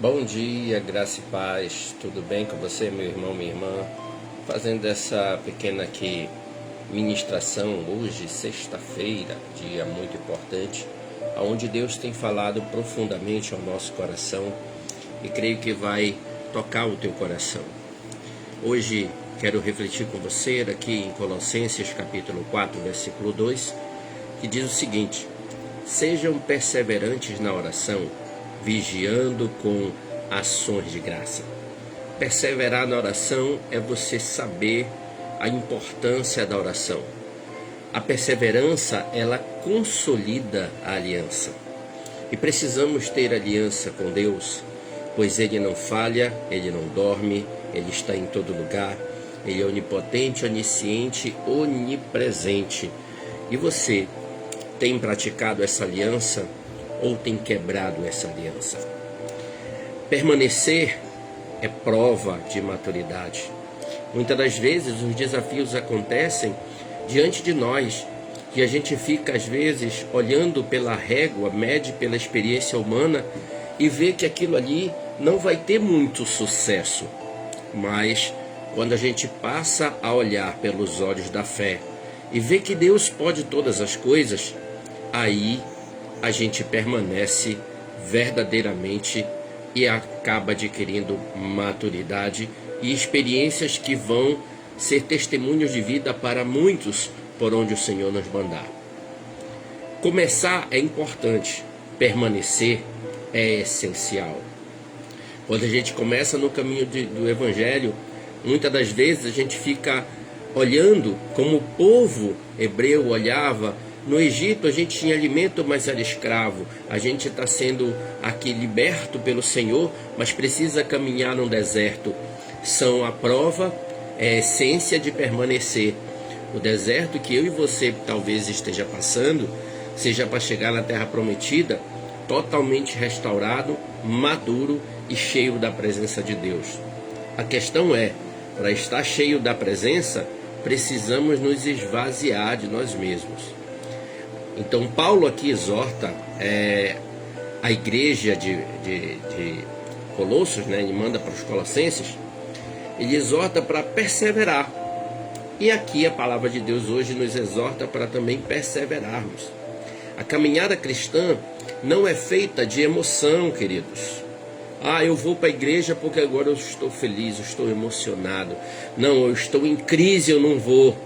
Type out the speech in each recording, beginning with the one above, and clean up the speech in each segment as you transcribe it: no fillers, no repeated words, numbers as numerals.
Bom dia, graça e paz, tudo bem com você, meu irmão, minha irmã? Fazendo essa pequena aqui ministração hoje, sexta-feira, dia muito importante, onde Deus tem falado profundamente ao nosso coração e creio que vai tocar o teu coração. Hoje quero refletir com você aqui em Colossenses capítulo 4, versículo 2, que diz o seguinte: sejam perseverantes na oração, vigiando com ações de graça. Perseverar na oração é você saber a importância da oração. A perseverança, ela consolida a aliança. E precisamos ter aliança com Deus, pois Ele não falha, Ele não dorme, Ele está em todo lugar, Ele é onipotente, onisciente, onipresente. E você tem praticado essa aliança ou tem quebrado essa aliança? Permanecer é prova de maturidade. Muitas das vezes os desafios acontecem diante de nós, que a gente fica às vezes olhando pela régua, mede pela experiência humana e vê que aquilo ali não vai ter muito sucesso. Mas quando a gente passa a olhar pelos olhos da fé e vê que Deus pode todas as coisas, aí a gente permanece verdadeiramente e acaba adquirindo maturidade e experiências que vão ser testemunhos de vida para muitos por onde o Senhor nos mandar. Começar é importante, permanecer é essencial. Quando a gente começa no caminho do Evangelho, muitas das vezes a gente fica olhando como o povo hebreu olhava. No Egito a gente tinha alimento, mas era escravo. A gente está sendo aqui liberto pelo Senhor, mas precisa caminhar no deserto. São a prova, é a essência de permanecer. O deserto que eu e você talvez esteja passando, seja para chegar na terra prometida, totalmente restaurado, maduro e cheio da presença de Deus. A questão é, para estar cheio da presença, precisamos nos esvaziar de nós mesmos. Então Paulo aqui exorta a igreja de Colossos, né? Ele manda para os colossenses, ele exorta para perseverar. E aqui a palavra de Deus hoje nos exorta para também perseverarmos. A caminhada cristã não é feita de emoção, queridos. Eu vou para a igreja porque agora eu estou feliz, eu estou emocionado. Não, eu estou em crise, eu não vou.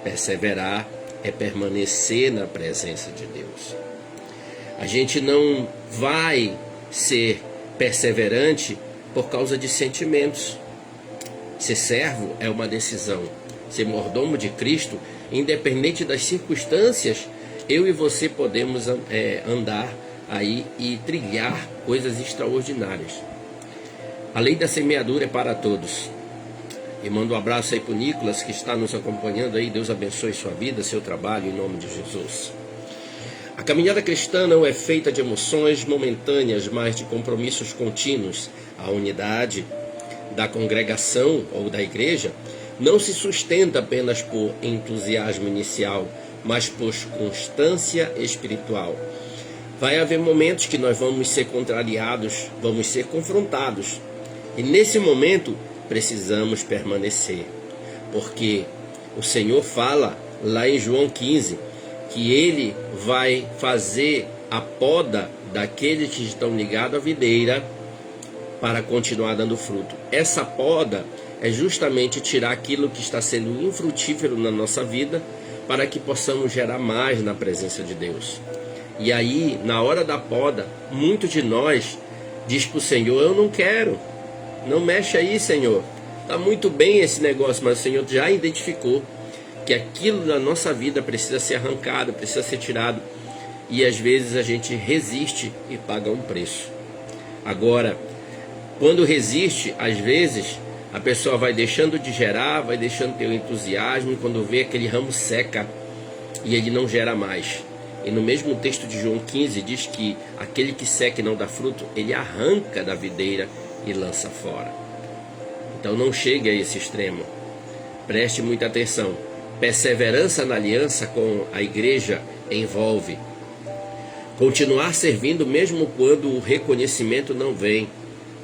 Perseverar é permanecer na presença de Deus. A gente não vai ser perseverante por causa de sentimentos. Ser servo é uma decisão. Ser mordomo de Cristo, independente das circunstâncias, eu e você podemos andar aí e trilhar coisas extraordinárias. A lei da semeadura é para todos. E mando um abraço aí para o Nicolas, que está nos acompanhando aí. Deus abençoe sua vida, seu trabalho, em nome de Jesus. A caminhada cristã não é feita de emoções momentâneas, mas de compromissos contínuos. A unidade da congregação ou da igreja não se sustenta apenas por entusiasmo inicial, mas por constância espiritual. Vai haver momentos que nós vamos ser contrariados, vamos ser confrontados. E nesse momento precisamos permanecer, porque o Senhor fala lá em João 15 que Ele vai fazer a poda daqueles que estão ligados à videira para continuar dando fruto. Essa poda é justamente tirar aquilo que está sendo infrutífero na nossa vida para que possamos gerar mais na presença de Deus. E aí, na hora da poda, muitos de nós diz para o Senhor: eu não quero. Não mexe aí, Senhor. Está muito bem esse negócio, mas o Senhor já identificou que aquilo da nossa vida precisa ser arrancado, precisa ser tirado. E às vezes a gente resiste e paga um preço. Agora, quando resiste, às vezes a pessoa vai deixando de gerar, vai deixando de ter o entusiasmo, e quando vê, aquele ramo seca e ele não gera mais. E no mesmo texto de João 15 diz que aquele que seca e não dá fruto, ele arranca da videira e lança fora. Então não chegue a esse extremo. Preste muita atenção. Perseverança na aliança com a igreja envolve Continuar servindo mesmo quando o reconhecimento não vem.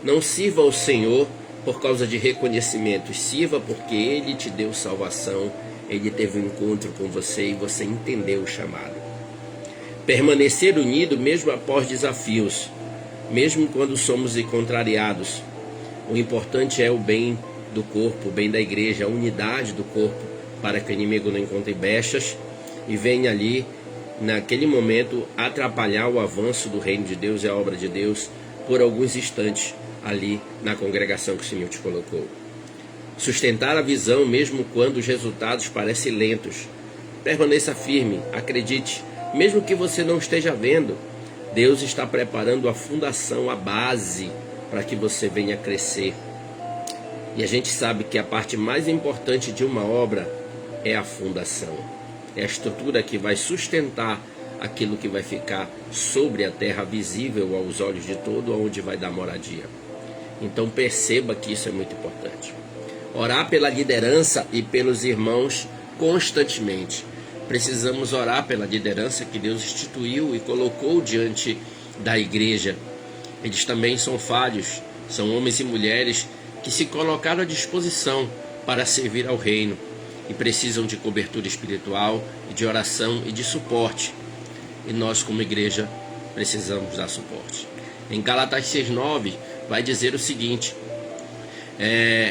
Não sirva ao Senhor por causa de reconhecimento, sirva porque Ele te deu salvação, Ele teve um encontro com você e você entendeu o chamado. Permanecer unido mesmo após desafios, mesmo quando somos contrariados. O importante é o bem do corpo, o bem da igreja, a unidade do corpo, para que o inimigo não encontre brechas e venha ali, naquele momento, atrapalhar o avanço do reino de Deus e a obra de Deus por alguns instantes ali na congregação que o Senhor te colocou. Sustentar a visão mesmo quando os resultados parecem lentos. Permaneça firme, acredite, mesmo que você não esteja vendo, Deus está preparando a fundação, a base, para que você venha crescer. E a gente sabe que a parte mais importante de uma obra é a fundação. É a estrutura que vai sustentar aquilo que vai ficar sobre a terra, visível aos olhos de todo, onde vai dar moradia. Então perceba que isso é muito importante. Orar pela liderança e pelos irmãos constantemente. Precisamos orar pela liderança que Deus instituiu e colocou diante da igreja. Eles também são falhos, são homens e mulheres que se colocaram à disposição para servir ao reino e precisam de cobertura espiritual, e de oração e de suporte. E nós, como igreja, precisamos dar suporte. Em Gálatas 6,9 vai dizer o seguinte,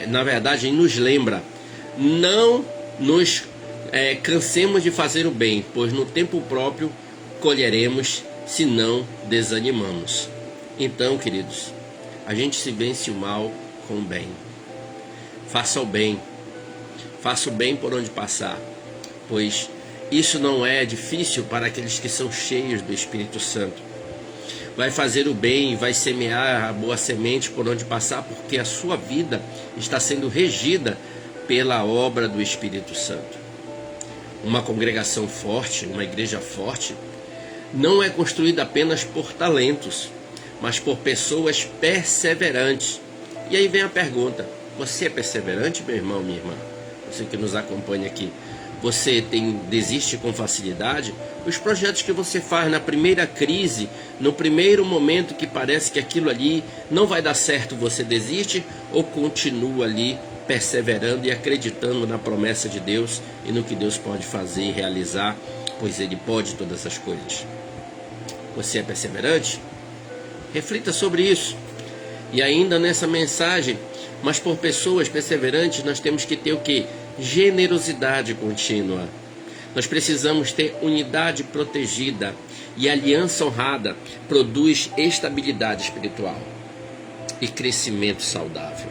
na verdade nos lembra, não nos cansemos de fazer o bem, pois no tempo próprio colheremos se não desanimamos. Então, queridos, a gente se vence o mal com o bem. Faça o bem por onde passar, pois isso não é difícil para aqueles que são cheios do Espírito Santo. Vai fazer o bem, vai semear a boa semente por onde passar, porque a sua vida está sendo regida pela obra do Espírito Santo. Uma congregação forte, uma igreja forte, não é construída apenas por talentos, mas por pessoas perseverantes. E aí vem a pergunta, você é perseverante, meu irmão, minha irmã? Você que nos acompanha aqui, você desiste com facilidade? Os projetos que você faz na primeira crise, no primeiro momento que parece que aquilo ali não vai dar certo, você desiste ou continua ali perseverando e acreditando na promessa de Deus e no que Deus pode fazer e realizar, pois Ele pode todas as coisas? Você é perseverante? Reflita sobre isso. E ainda nessa mensagem, mas por pessoas perseverantes nós temos que ter o quê? Generosidade contínua. Nós precisamos ter unidade protegida, e aliança honrada produz estabilidade espiritual e crescimento saudável.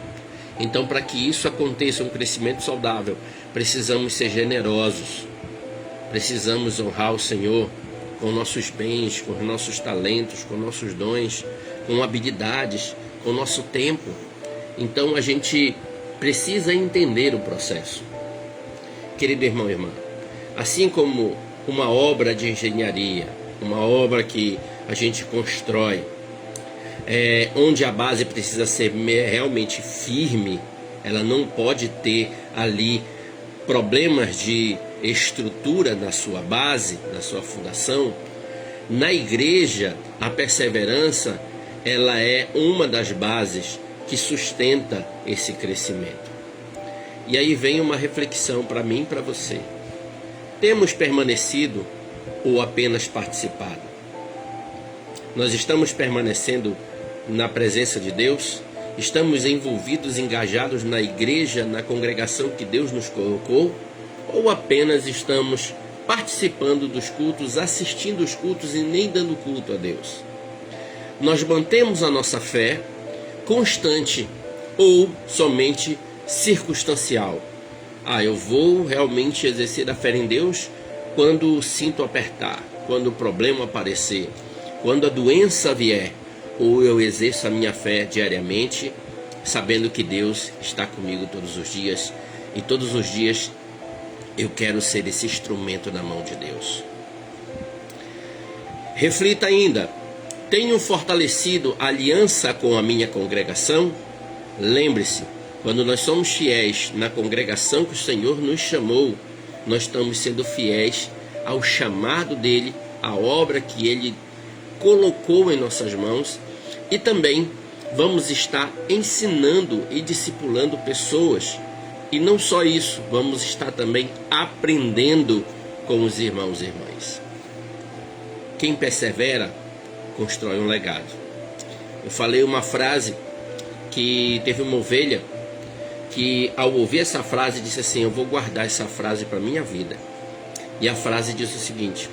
Então, para que isso aconteça, um crescimento saudável, precisamos ser generosos, precisamos honrar o Senhor com nossos bens, com nossos talentos, com nossos dons, com habilidades, com nosso tempo. Então a gente precisa entender o processo. Querido irmão e irmã, assim como uma obra de engenharia, uma obra que a gente constrói, onde a base precisa ser realmente firme, ela não pode ter ali problemas de estrutura na sua base, na sua fundação. Na igreja, a perseverança, ela é uma das bases que sustenta esse crescimento. E aí vem uma reflexão para mim e para você. Temos permanecido ou apenas participado? Nós estamos permanecendo na presença de Deus? Estamos envolvidos, engajados na igreja, na congregação que Deus nos colocou? Ou apenas estamos participando dos cultos, assistindo os cultos e nem dando culto a Deus? Nós mantemos a nossa fé constante ou somente circunstancial? Eu vou realmente exercer a fé em Deus quando sinto apertar, quando o problema aparecer, quando a doença vier, ou eu exerço a minha fé diariamente, sabendo que Deus está comigo todos os dias, e todos os dias eu quero ser esse instrumento na mão de Deus. Reflita ainda, tenho fortalecido a aliança com a minha congregação? Lembre-se, quando nós somos fiéis na congregação que o Senhor nos chamou, nós estamos sendo fiéis ao chamado dele, à obra que ele colocou em nossas mãos, e também vamos estar ensinando e discipulando pessoas. E não só isso, vamos estar também aprendendo com os irmãos e irmãs. Quem persevera, constrói um legado. Eu falei uma frase que teve uma ovelha que, ao ouvir essa frase, disse assim: eu vou guardar essa frase para a minha vida. E a frase diz o seguinte: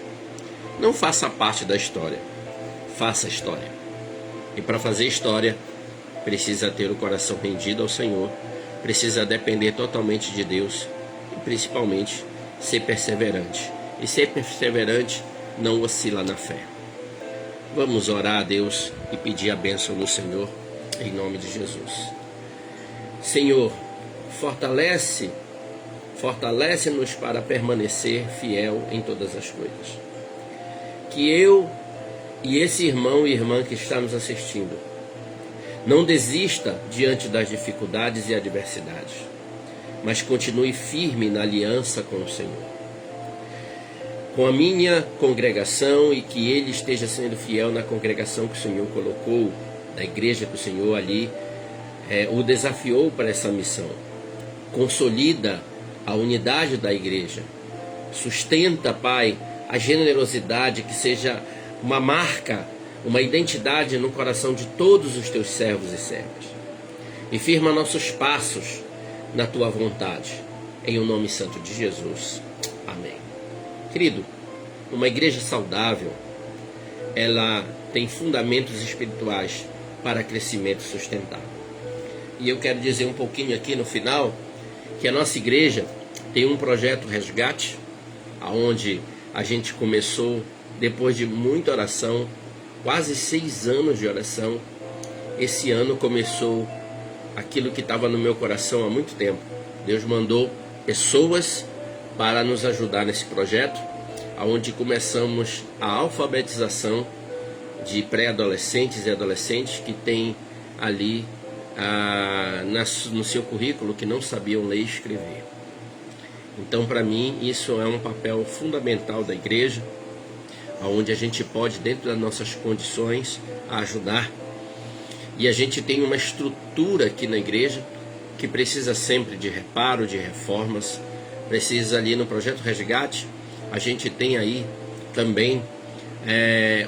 não faça parte da história, faça a história. E para fazer história, precisa ter o coração rendido ao Senhor, precisa depender totalmente de Deus e principalmente ser perseverante. E ser perseverante não oscila na fé. Vamos orar a Deus e pedir a bênção do Senhor, em nome de Jesus. Senhor, fortalece-nos para permanecer fiel em todas as coisas. Que eu e esse irmão e irmã que está nos assistindo não desista diante das dificuldades e adversidades, mas continue firme na aliança com o Senhor, com a minha congregação, e que ele esteja sendo fiel na congregação que o Senhor colocou, na igreja que o Senhor ali o desafiou para essa missão. Consolida a unidade da igreja, sustenta, Pai, a generosidade, que seja uma marca, uma identidade no coração de todos os teus servos e servas, e firma nossos passos na tua vontade, em o nome santo de Jesus. Amém. Querido, uma igreja saudável, ela tem fundamentos espirituais para crescimento sustentável. E eu quero dizer um pouquinho aqui no final que a nossa igreja tem um projeto Resgate, onde a gente começou depois de muita oração, quase 6 anos de oração. Esse ano começou aquilo que estava no meu coração há muito tempo. Deus mandou pessoas para nos ajudar nesse projeto, onde começamos a alfabetização de pré-adolescentes e adolescentes que têm ali no seu currículo que não sabiam ler e escrever. Então, para mim, isso é um papel fundamental da igreja, onde a gente pode, dentro das nossas condições, ajudar. E a gente tem uma estrutura aqui na igreja que precisa sempre de reparo, de reformas. Precisa ali no projeto Resgate, a gente tem aí também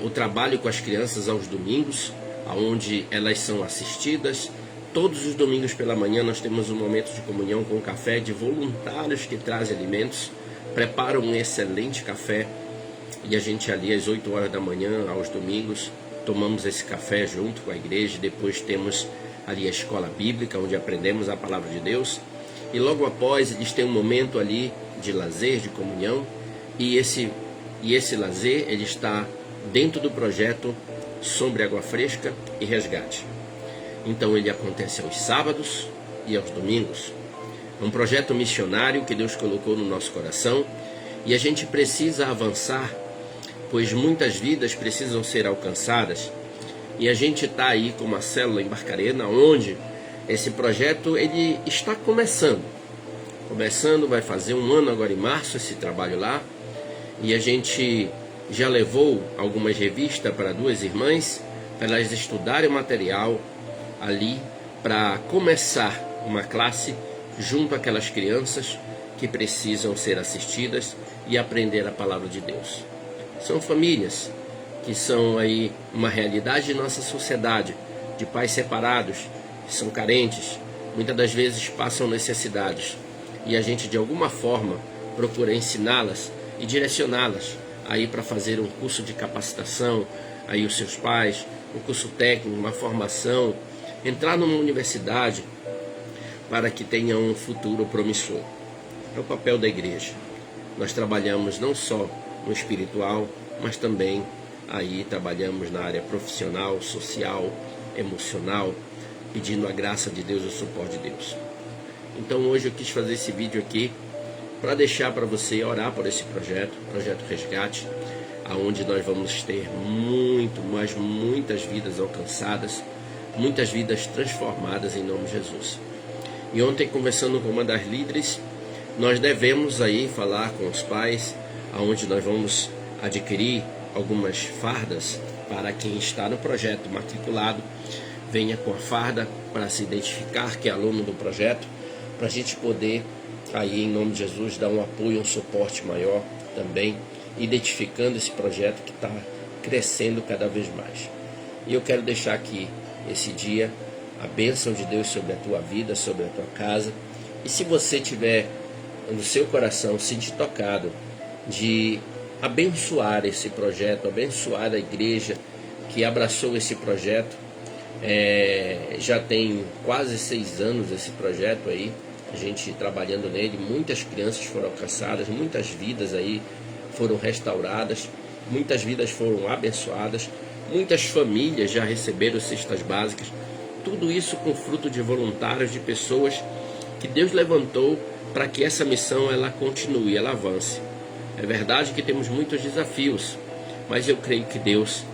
o trabalho com as crianças aos domingos, onde elas são assistidas. Todos os domingos pela manhã nós temos um momento de comunhão com café de voluntários que trazem alimentos, preparam um excelente café, e a gente ali às 8 horas da manhã, aos domingos, tomamos esse café junto com a igreja. Depois temos ali a escola bíblica, onde aprendemos a palavra de Deus, e logo após eles têm um momento ali de lazer, de comunhão, e esse lazer ele está dentro do projeto Sombra e Água Fresca e Resgate. Então ele acontece aos sábados e aos domingos. É um projeto missionário que Deus colocou no nosso coração, e a gente precisa avançar, pois muitas vidas precisam ser alcançadas. E a gente está aí com uma célula em Barcarena, onde esse projeto ele está começando, vai fazer 1 ano agora em março esse trabalho lá, e a gente já levou algumas revistas para 2 irmãs, para elas estudarem o material ali, para começar uma classe junto àquelas crianças que precisam ser assistidas e aprender a palavra de Deus. São famílias que são aí uma realidade de nossa sociedade, de pais separados, que são carentes, muitas das vezes passam necessidades, e a gente de alguma forma procura ensiná-las e direcioná-las aí para fazer um curso de capacitação, aí os seus pais, um curso técnico, uma formação, entrar numa universidade para que tenham um futuro promissor. É o papel da igreja. Nós trabalhamos não só no espiritual, mas também aí trabalhamos na área profissional, social, emocional, pedindo a graça de Deus, o suporte de Deus. Então hoje eu quis fazer esse vídeo aqui para deixar para você orar por esse projeto Resgate, aonde nós vamos ter muitas vidas alcançadas, muitas vidas transformadas em nome de Jesus. E ontem, conversando com uma das líderes, nós devemos aí falar com os pais, aonde nós vamos adquirir algumas fardas para quem está no projeto matriculado, venha com a farda para se identificar que é aluno do projeto, para a gente poder, aí em nome de Jesus, dar um apoio, um suporte maior também, identificando esse projeto que está crescendo cada vez mais. E eu quero deixar aqui esse dia a bênção de Deus sobre a tua vida, sobre a tua casa. E se você tiver no seu coração sentir tocado de abençoar esse projeto, abençoar a igreja que abraçou esse projeto, já tem quase 6 anos esse projeto aí, a gente trabalhando nele, muitas crianças foram alcançadas, muitas vidas aí foram restauradas, muitas vidas foram abençoadas, muitas famílias já receberam cestas básicas, tudo isso com fruto de voluntários, de pessoas que Deus levantou para que essa missão ela continue, ela avance. É verdade que temos muitos desafios, mas eu creio que Deus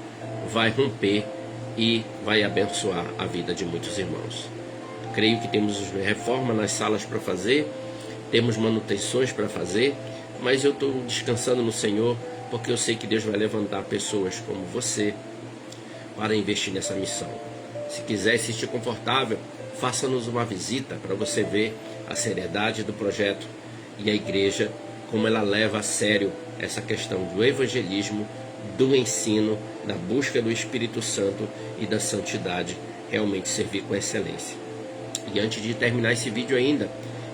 vai romper e vai abençoar a vida de muitos irmãos. Creio que temos reforma nas salas para fazer, temos manutenções para fazer, mas eu estou descansando no Senhor, porque eu sei que Deus vai levantar pessoas como você para investir nessa missão. Se quiser se sentir confortável, faça-nos uma visita para você ver a seriedade do projeto e a igreja, como ela leva a sério essa questão do evangelismo, do ensino, da busca do Espírito Santo e da santidade, realmente servir com excelência. E antes de terminar esse vídeo ainda,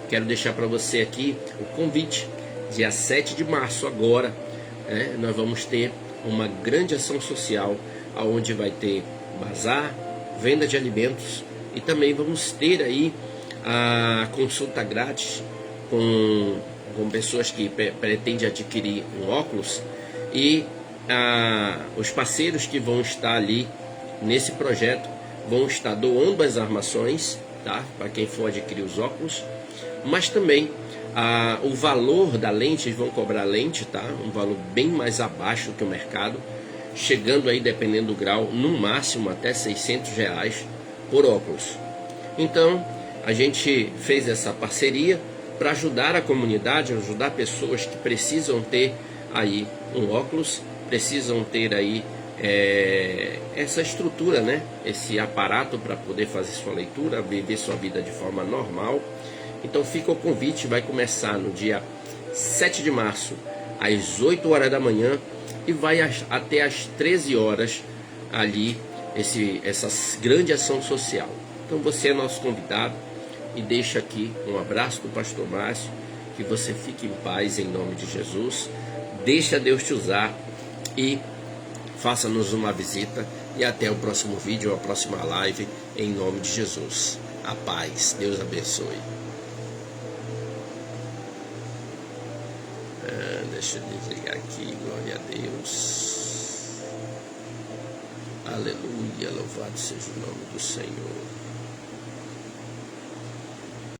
quero deixar para você aqui o convite. Dia 7 de março agora, nós vamos ter uma grande ação social, onde vai ter bazar, venda de alimentos, e também vamos ter aí a consulta grátis com pessoas que pretendem adquirir um óculos, e os parceiros que vão estar ali nesse projeto vão estar doando as armações, tá? Para quem for adquirir os óculos, mas também o valor da lente, eles vão cobrar lente, tá? Um valor bem mais abaixo que o mercado, chegando aí, dependendo do grau, no máximo até R$600 por óculos. Então, a gente fez essa parceria para ajudar a comunidade, ajudar pessoas que precisam ter aí um óculos, precisam ter aí essa estrutura, né? Esse aparato para poder fazer sua leitura, viver sua vida de forma normal. Então fica o convite, vai começar no dia 7 de março, às 8 horas da manhã, e vai até às 13 horas ali, essa grande ação social. Então você é nosso convidado, e deixa aqui um abraço do pastor Márcio, que você fique em paz em nome de Jesus, deixa Deus te usar, e faça-nos uma visita, e até o próximo vídeo, a próxima live, em nome de Jesus. A paz, Deus abençoe. Deixa eu desligar aqui, glória a Deus. Aleluia, louvado seja o nome do Senhor.